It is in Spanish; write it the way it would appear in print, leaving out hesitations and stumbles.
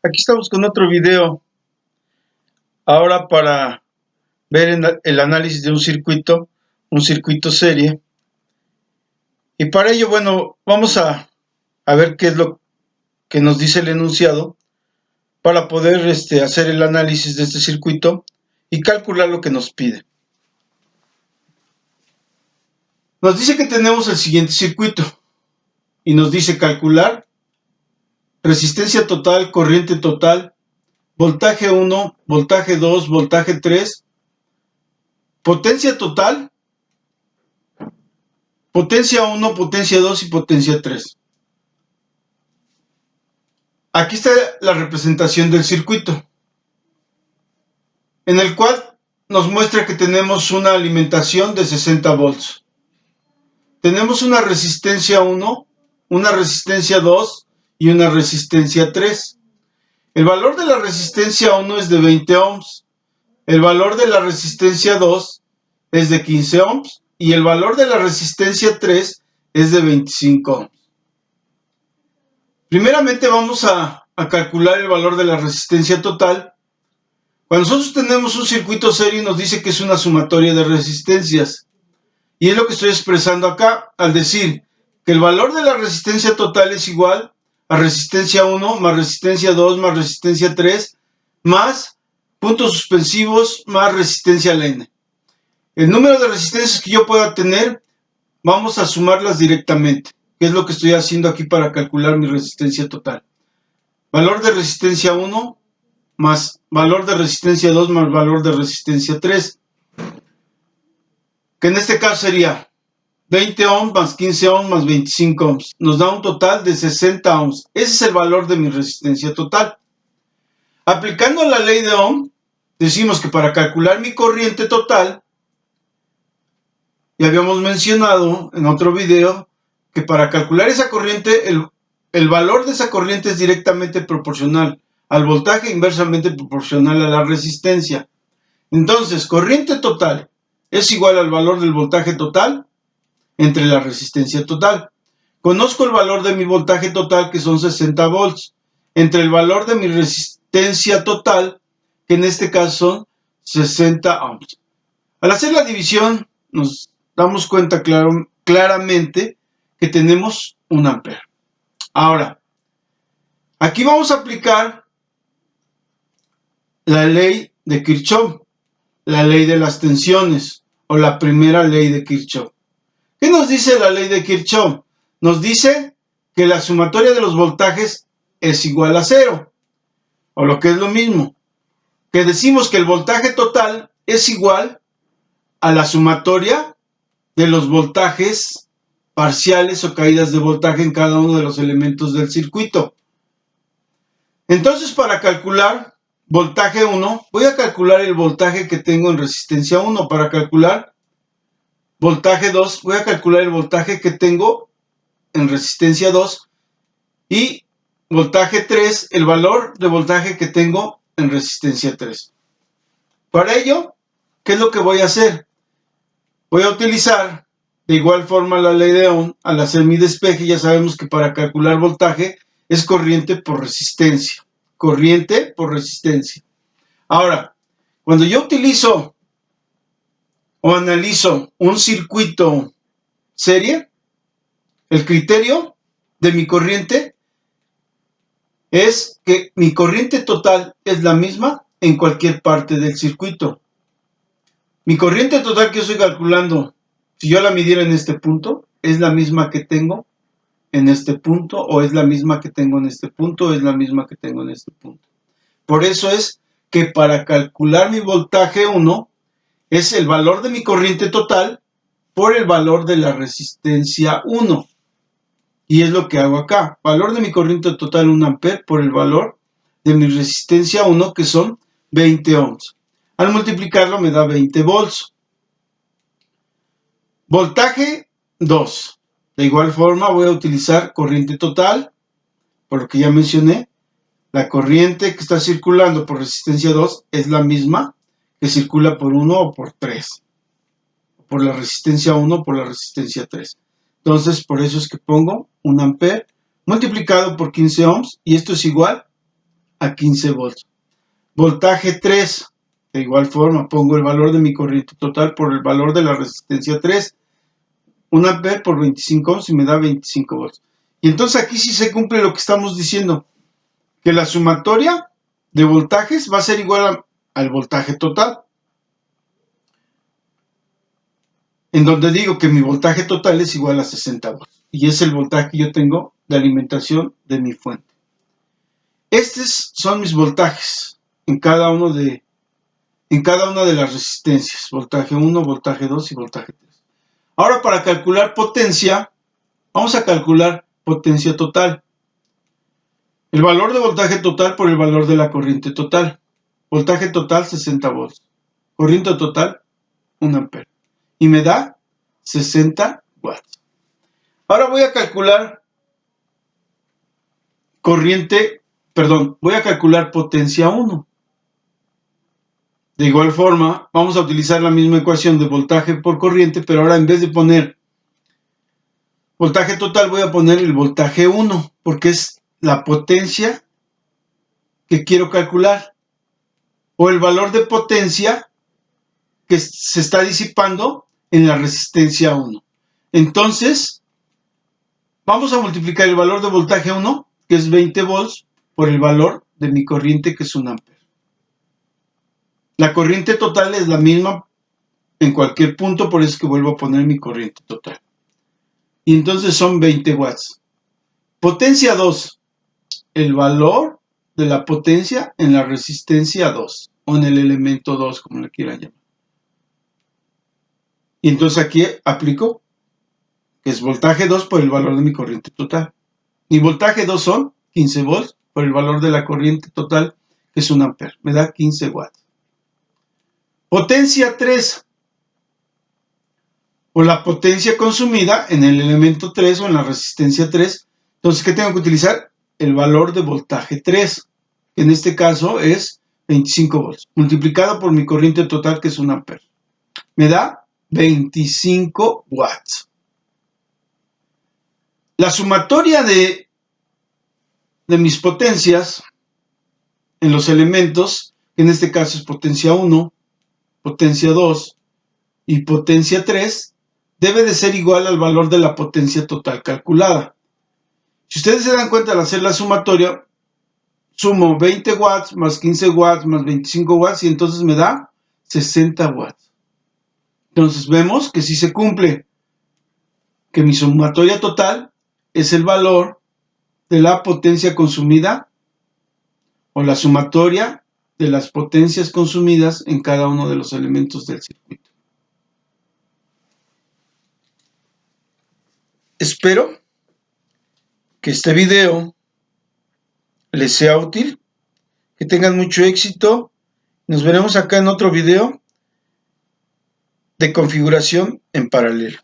Aquí estamos con otro video, ahora para ver el análisis de un circuito serie. Y para ello, bueno, vamos a ver qué es lo que nos dice el enunciado para poder hacer el análisis de este circuito y calcular lo que nos pide. Nos dice que tenemos el siguiente circuito y nos dice calcular resistencia total, corriente total, voltaje 1, voltaje 2, voltaje 3, potencia total, potencia 1, potencia 2 y potencia 3. Aquí está la representación del circuito, en el cual nos muestra que tenemos una alimentación de 60 volts. Tenemos una resistencia 1, una resistencia 2 y una resistencia 3. El valor de la resistencia 1 es de 20 ohms, el valor de la resistencia 2 es de 15 ohms y el valor de la resistencia 3 es de 25 ohms. Primeramente vamos a calcular el valor de la resistencia total. Cuando nosotros tenemos un circuito serie nos dice que es una sumatoria de resistencias. Y es lo que estoy expresando acá al decir que el valor de la resistencia total es igual a resistencia 1 más resistencia 2 más resistencia 3 más puntos suspensivos más resistencia al N. El número de resistencias que yo pueda tener, vamos a sumarlas directamente, que es lo que estoy haciendo aquí para calcular mi resistencia total. Valor de resistencia 1 más valor de resistencia 2 más valor de resistencia 3. Que en este caso sería 20 ohms más 15 ohms más 25 ohms. Nos da un total de 60 ohms. Ese es el valor de mi resistencia total. Aplicando la ley de Ohm, decimos que para calcular mi corriente total, ya habíamos mencionado en otro video, que para calcular esa corriente, el valor de esa corriente es directamente proporcional al voltaje, inversamente proporcional a la resistencia. Entonces, corriente total es igual al valor del voltaje total entre la resistencia total. Conozco el valor de mi voltaje total, que son 60 volts, entre el valor de mi resistencia total, que en este caso son 60 ohms. Al hacer la división, nos damos cuenta claramente que tenemos 1 ampere. Ahora, aquí vamos a aplicar la ley de Kirchhoff, la ley de las tensiones, o la primera ley de Kirchhoff. ¿Qué nos dice la ley de Kirchhoff? Nos dice que la sumatoria de los voltajes es igual a 0, o lo que es lo mismo, que decimos que el voltaje total es igual a la sumatoria de los voltajes parciales o caídas de voltaje en cada uno de los elementos del circuito. Entonces, para calcular voltaje 1, voy a calcular el voltaje que tengo en resistencia 1. Para calcular voltaje 2, voy a calcular el voltaje que tengo en resistencia 2. Y voltaje 3, el valor de voltaje que tengo en resistencia 3. Para ello, ¿qué es lo que voy a hacer? Voy a utilizar de igual forma la ley de Ohm. Al hacer mi despeje, ya sabemos que para calcular voltaje es corriente por resistencia. Corriente por resistencia. Ahora, cuando yo utilizo o analizo un circuito serie, el criterio de mi corriente es que mi corriente total es la misma en cualquier parte del circuito. Mi corriente total que estoy calculando, si yo la midiera en este punto, es la misma que tengo en este punto, o es la misma que tengo en este punto, o es la misma que tengo en este punto. Por eso es que para calcular mi voltaje 1, es el valor de mi corriente total por el valor de la resistencia 1. Y es lo que hago acá. Valor de mi corriente total 1 ampere por el valor de mi resistencia 1, que son 20 ohms. Al multiplicarlo me da 20 volts. Voltaje 2. De igual forma voy a utilizar corriente total, por lo que ya mencioné. La corriente que está circulando por resistencia 2 es la misma que circula por 1 o por 3. Por la resistencia 1 o por la resistencia 3. Entonces, por eso es que pongo 1 ampere multiplicado por 15 ohms, y esto es igual a 15 volts. Voltaje 3, de igual forma, pongo el valor de mi corriente total por el valor de la resistencia 3. 1 ampere por 25 ohms y me da 25 volts. Y entonces aquí sí se cumple lo que estamos diciendo, que la sumatoria de voltajes va a ser igual al voltaje total. En donde digo que mi voltaje total es igual a 60 volts. Y es el voltaje que yo tengo de alimentación de mi fuente. Estos son mis voltajes en cada una de las resistencias. Voltaje 1, voltaje 2 y voltaje 3. Ahora para calcular potencia, vamos a calcular potencia total. El valor de voltaje total por el valor de la corriente total. Voltaje total 60 volts. Corriente total 1 ampere. Y me da 60 watts. Ahora voy a calcular voy a calcular potencia 1. De igual forma, vamos a utilizar la misma ecuación de voltaje por corriente, pero ahora en vez de poner voltaje total voy a poner el voltaje 1, porque es la potencia que quiero calcular, o el valor de potencia que se está disipando en la resistencia 1. Entonces, vamos a multiplicar el valor de voltaje 1, que es 20 volts, por el valor de mi corriente, que es 1 ampere. La corriente total es la misma en cualquier punto, por eso es que vuelvo a poner mi corriente total. Y entonces son 20 watts. Potencia 2, el valor de la potencia en la resistencia 2, o en el elemento 2, como le quieran llamar. Y entonces aquí aplico, que es voltaje 2 por el valor de mi corriente total. Mi voltaje 2 son 15 volts por el valor de la corriente total, que es 1 ampere. Me da 15 watts. Potencia 3, o la potencia consumida en el elemento 3 o en la resistencia 3. Entonces, ¿qué tengo que utilizar? El valor de voltaje 3, que en este caso es 25 volts, multiplicado por mi corriente total, que es 1 ampere. Me da 25 watts. La sumatoria de mis potencias en los elementos, que en este caso es potencia 1, potencia 2 y potencia 3, debe de ser igual al valor de la potencia total calculada. Si ustedes se dan cuenta al hacer la sumatoria, sumo 20 watts más 15 watts más 25 watts y entonces me da 60 watts. Entonces vemos que sí se cumple, que mi sumatoria total es el valor de la potencia consumida o la sumatoria de las potencias consumidas en cada uno de los elementos del circuito. Espero que este video les sea útil, que tengan mucho éxito. Nos veremos acá en otro video de configuración en paralelo.